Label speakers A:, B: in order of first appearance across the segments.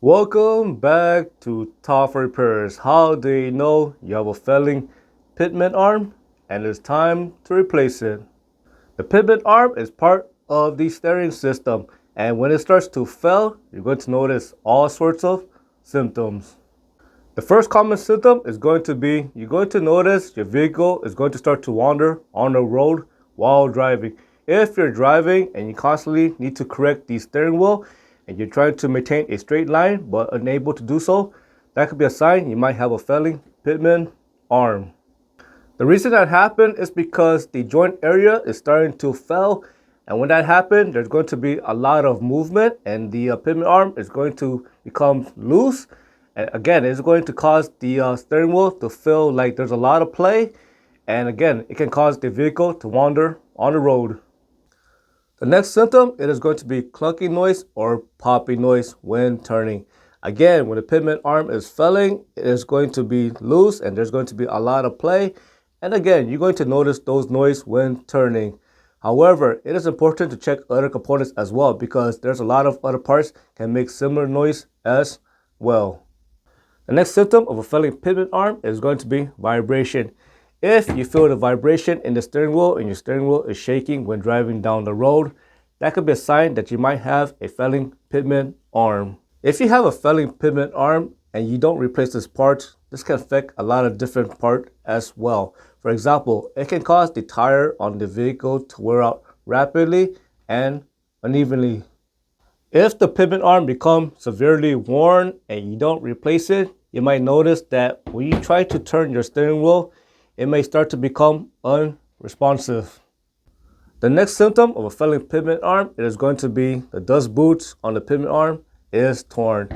A: Welcome back to Top Repairs. How do you know you have a failing pitman arm and it's time to replace it? The pitman arm is part of the steering system, and when it starts to fail, you're going to notice all sorts of symptoms. The first common symptom is going to be you're going to notice your vehicle is going to start to wander on the road while driving. If you're driving and you constantly need to correct the steering wheel and you're trying to maintain a straight line but unable to do so, that could be a sign you might have a failing pitman arm. The reason that happened is because the joint area is starting to fail, and when that happens, there's going to be a lot of movement and the pitman arm is going to become loose. And again, it's going to cause the steering wheel to feel like there's a lot of play, and again, it can cause the vehicle to wander on the road. The next symptom, it is going to be clunky noise or popping noise when turning. Again, when the pitman arm is failing, it is going to be loose and there's going to be a lot of play. And again, you're going to notice those noise when turning. However, it is important to check other components as well because there's a lot of other parts can make similar noise as well. The next symptom of a failing pitman arm is going to be vibration. If you feel the vibration in the steering wheel and your steering wheel is shaking when driving down the road, that could be a sign that you might have a failing pitman arm. If you have a failing pitman arm and you don't replace this part, this can affect a lot of different parts as well. For example, it can cause the tire on the vehicle to wear out rapidly and unevenly. If the pitman arm becomes severely worn and you don't replace it, you might notice that when you try to turn your steering wheel, it may start to become unresponsive. The next symptom of a failing pitman arm is going to be the dust boots on the pitman arm is torn.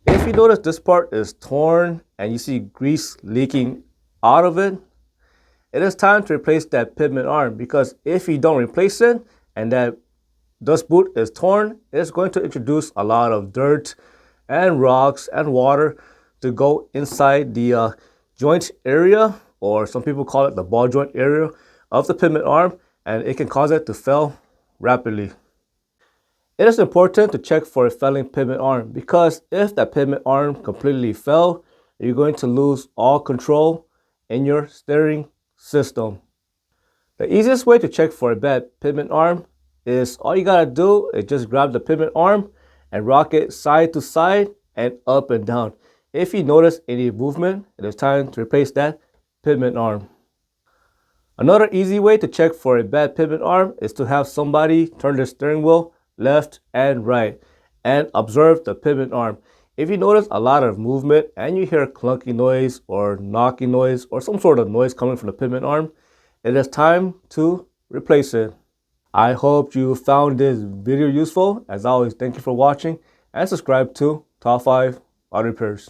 A: If you notice this part is torn and you see grease leaking out of it, it is time to replace that pitman arm, because if you don't replace it and that dust boot is torn, it's going to introduce a lot of dirt and rocks and water to go inside the joint area, or some people call it the ball joint area of the pitman arm, and it can cause it to fail rapidly. It is important to check for a failing pitman arm, because if that pitman arm completely fell, you're going to lose all control in your steering system. The easiest way to check for a bad pitman arm is all you gotta do is just grab the pitman arm and rock it side to side and up and down. If you notice any movement, it is time to replace that pitman arm. Another easy way to check for a bad pitman arm is to have somebody turn the steering wheel left and right and observe the pitman arm. If you notice a lot of movement and you hear clunky noise or knocking noise or some sort of noise coming from the pitman arm, it is time to replace it. I hope you found this video useful. As always, thank you for watching and subscribe to Top 5 Auto Repairs.